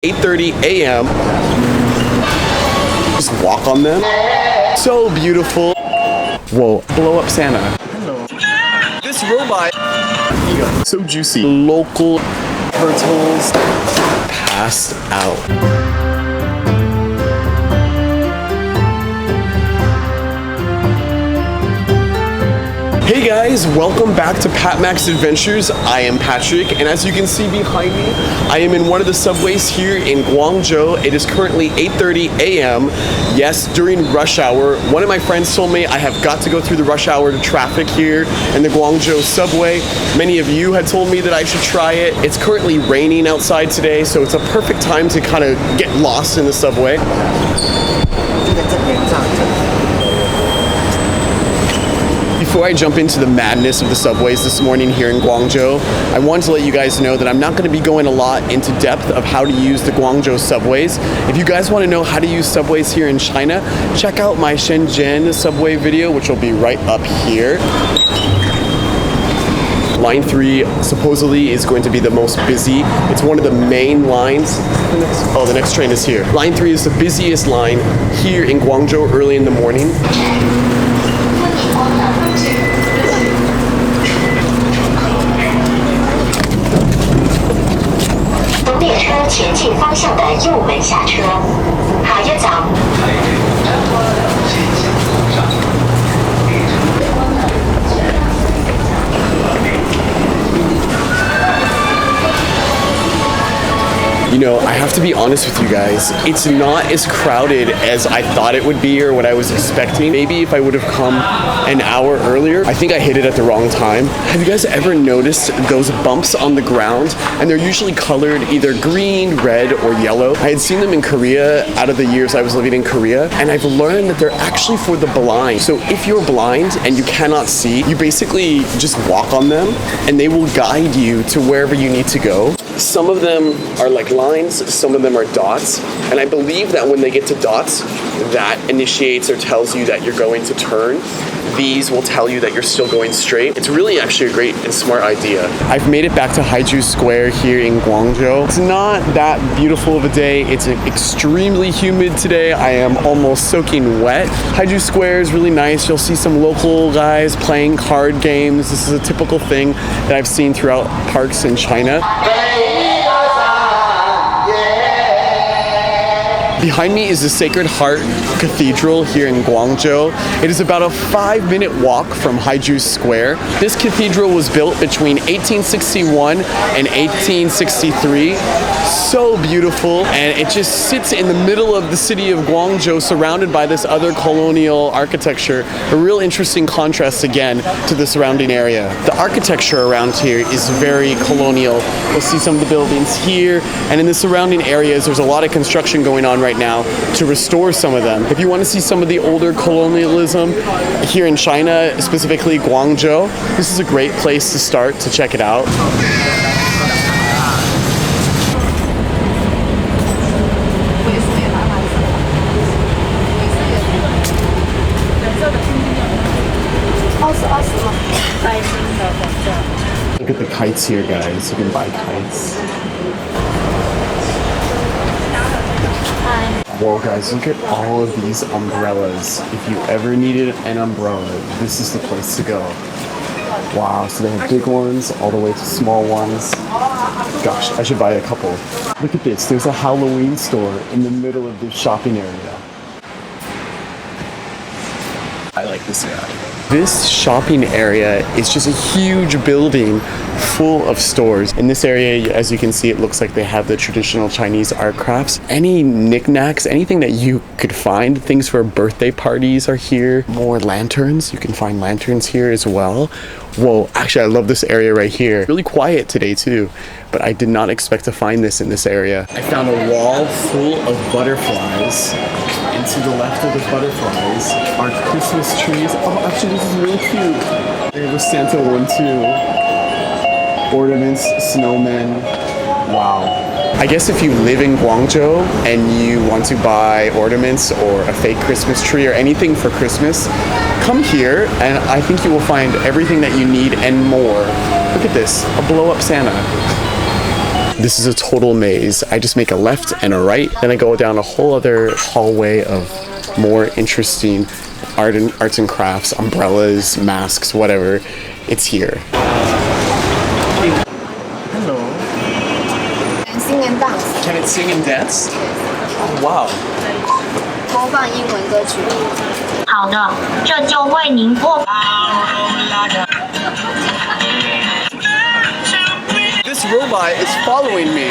8:30 a.m. Just walk on them. So beautiful. Whoa, blow up Santa. Hello. This robot, so juicy. Local turtles passed out. Hey guys, welcome back to Pat Mac's Adventures. I am Patrick, and as you can see behind me, I am in one of the subways here in Guangzhou. It is currently 8:30 a.m. Yes, during rush hour. One of my friends told me I have got to go through the rush hour traffic here in the Guangzhou subway. Many of you had told me that I should try it. It's currently raining outside today, so it's a perfect time to kind of get lost in the subway. Before I jump into the madness of the subways this morning here in Guangzhou, I wanted to let you guys know that I'm not going to be going a lot into depth of how to use the Guangzhou subways. If you guys want to know how to use subways here in China, check out my Shenzhen subway video, which will be right up here. Line 3 supposedly is going to be the most busy. It's one of the main lines. The next train is here. Line 3 is the busiest line here in Guangzhou early in the morning. You know, I have to be honest with you guys, it's not as crowded as I thought it would be or what I was expecting. Maybe if I would have come an hour earlier, I think I hit it at the wrong time. Have you guys ever noticed those bumps on the ground? And they're usually colored either green, red, or yellow. I had seen them in Korea out of the years I was living in Korea, and I've learned that they're actually for the blind. So if you're blind and you cannot see, you basically just walk on them and they will guide you to wherever you need to go. Some of them are like lines, some of them are dots, and I believe that when they get to dots, that initiates or tells you that you're going to turn. These will tell you that you're still going straight. It's really actually a great and smart idea. I've made it back to Haiju Square here in Guangzhou. It's not that beautiful of a day. It's extremely humid today. I am almost soaking wet. Haiju Square is really nice. You'll see some local guys playing card games. This is a typical thing that I've seen throughout parks in China. Behind me is the Sacred Heart Cathedral here in Guangzhou. It is about a 5-minute walk from Haiju Square. This cathedral was built between 1861 and 1863. So beautiful, and it just sits in the middle of the city of Guangzhou, surrounded by this other colonial architecture. A real interesting contrast again to the surrounding area. The architecture around here is very colonial. You'll see some of the buildings here, and in the surrounding areas there's a lot of construction going on right now to restore some of them. If you want to see some of the older colonialism here in China, specifically Guangzhou, this is a great place to start to check it out. Look at the kites here, guys. You can buy kites. Whoa guys, look at all of these umbrellas. If you ever needed an umbrella, this is the place to go. Wow, so they have big ones all the way to small ones. Gosh, I should buy a couple. Look at this, there's a Halloween store in the middle of this shopping area. I like this guy. This shopping area is just a huge building full of stores. In this area, as you can see, it looks like they have the traditional Chinese art crafts. Any knickknacks, anything that you could find, things for birthday parties are here. More lanterns, you can find lanterns here as well. Whoa, actually I love this area right here. Really quiet today too, but I did not expect to find this in this area. I found a wall full of butterflies. And to the left of the butterflies are Christmas trees. Oh, actually this is really cute. They have a Santa one too. Ornaments, snowmen. Wow. I guess if you live in Guangzhou and you want to buy ornaments or a fake Christmas tree or anything for Christmas, come here and I think you will find everything that you need and more. Look at this, a blow-up Santa. This is a total maze. I just make a left and a right, then I go down a whole other hallway of more interesting arts and crafts, umbrellas, masks, whatever. It's here. Hello. And sing and dance. Can it sing and dance? Oh, wow. 播放英文歌曲。好的，这就为您播。This robot is following me.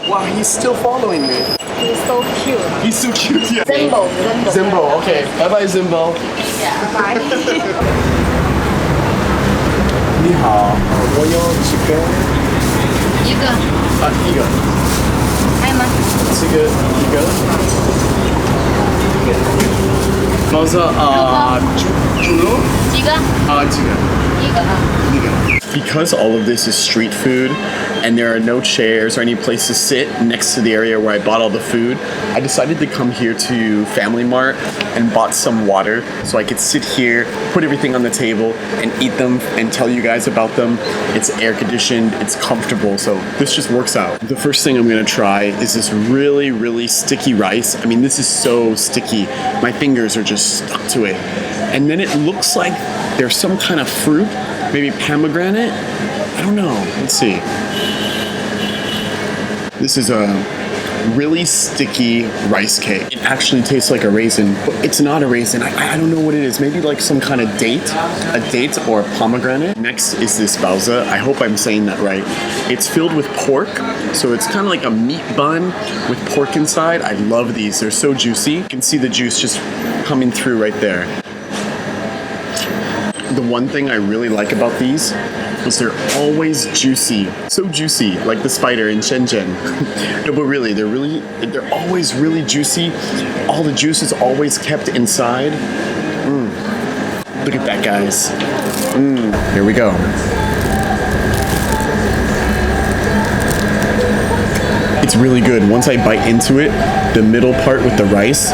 Wow, he's still following me. He's so cute. He's so cute. Yeah. Zimbo. Zimbo. Okay. Bye bye, Zimbo. Bye. 你好，我有几个？一个，一个。还有吗？这个一个。包子猪肉。几个？几个。一个。Because all of this is street food and there are no chairs or any place to sit next to the area where I bought all the food, I decided to come here to Family Mart and bought some water so I could sit here, put everything on the table and eat them and tell you guys about them. It's air conditioned, it's comfortable, so this just works out. The first thing I'm gonna try is this really, really sticky rice. I mean, this is so sticky. My fingers are just stuck to it. And then it looks like there's some kind of fruit, maybe pomegranate? I don't know. Let's see. This is a really sticky rice cake. It actually tastes like a raisin, but it's not a raisin. I don't know what it is. Maybe like some kind of date, a date or a pomegranate. Next is this baozi. I hope I'm saying that right. It's filled with pork, so it's kind of like a meat bun with pork inside. I love these. They're so juicy. You can see the juice just coming through right there. The one thing I really like about these is they're always juicy. So juicy, like the spider in Shenzhen. No, but really, they're always really juicy. All the juice is always kept inside. Look at that, guys. Here we go. It's really good. Once I bite into it, the middle part with the rice,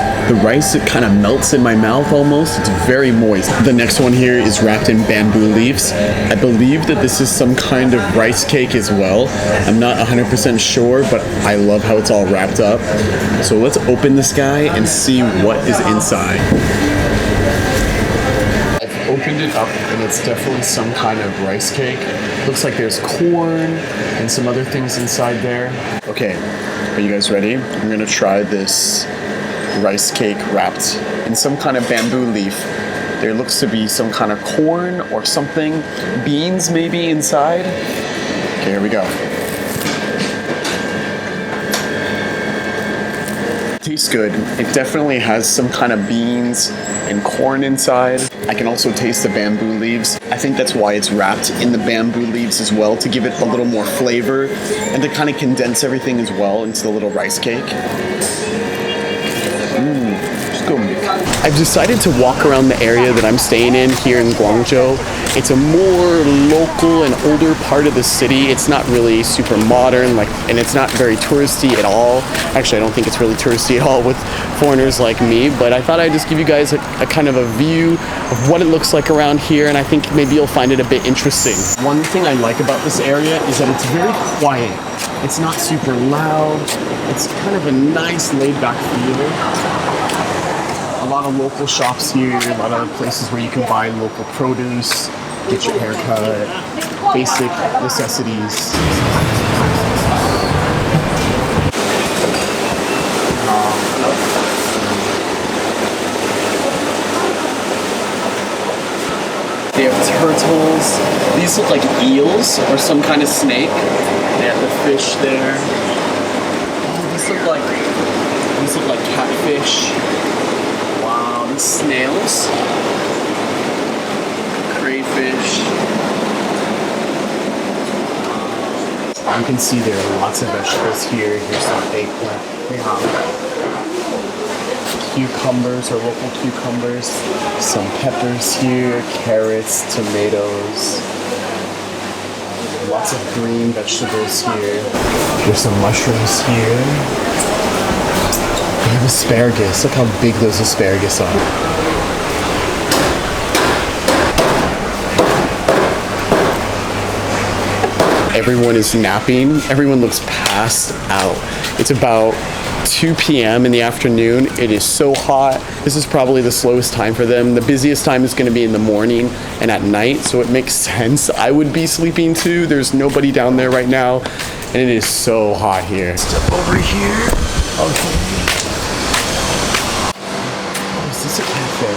it kind of melts in my mouth almost. It's very moist. The next one here is wrapped in bamboo leaves. I believe that this is some kind of rice cake as well. I'm not 100% sure, but I love how it's all wrapped up. So let's open this guy and see what is inside. I've opened it up and it's definitely some kind of rice cake. Looks like there's corn and some other things inside there. Okay, are you guys ready? I'm gonna try this rice cake wrapped in some kind of bamboo leaf. There looks to be some kind of corn or something, beans maybe inside. Okay, here we go. Tastes good. It definitely has some kind of beans and corn inside. I can also taste the bamboo leaves. I think that's why it's wrapped in the bamboo leaves as well, to give it a little more flavor and to kind of condense everything as well into the little rice cake. I've decided to walk around the area that I'm staying in here in Guangzhou. It's a more local and older part of the city. It's not really super modern, and it's not very touristy at all. Actually, I don't think it's really touristy at all with foreigners like me, but I thought I'd just give you guys a kind of a view of what it looks like around here, and I think maybe you'll find it a bit interesting. One thing I like about this area is that it's very quiet. It's not super loud. It's kind of a nice laid-back feel. A lot of local shops here, a lot of places where you can buy local produce, get your hair cut, basic necessities. They have turtles. These look like eels or some kind of snake. They have the fish there. Oh, these look like catfish. Snails, crayfish. You can see there are lots of vegetables here. Here's some eggplant. Cucumbers or local cucumbers. Some peppers here, carrots, tomatoes. Lots of green vegetables here. There's some mushrooms here. They have asparagus. Look how big those asparagus are. everyone is napping. Everyone looks passed out. It's about 2 p.m. in the afternoon. It is so hot. This is probably the slowest time for them. The busiest time is going to be in the morning and at night, so it makes sense. I would be sleeping too. There's nobody down there right now, and it is so hot here. Step over here. Okay. Oh, is this a cafe?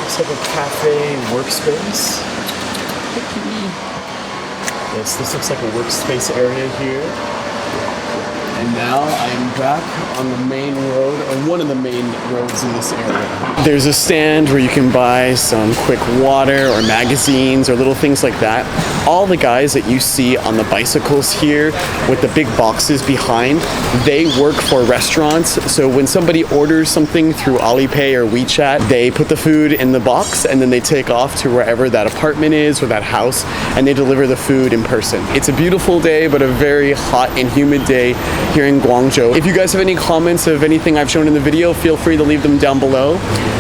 Looks like a cafe workspace. Yes, this looks like a workspace area here. And now I am back on the main road, or one of the main roads in this area. There's a stand where you can buy some quick water or magazines or little things like that. All the guys that you see on the bicycles here with the big boxes behind, they work for restaurants. So when somebody orders something through Alipay or WeChat, they put the food in the box and then they take off to wherever that apartment is or that house, and they deliver the food in person. It's a beautiful day, but a very hot and humid day here in Guangzhou. If you guys have any comments of anything I've shown in the video, feel free to leave them down below.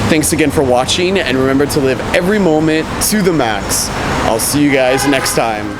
Thanks again for watching, and remember to live every moment to the max. I'll see you guys next time.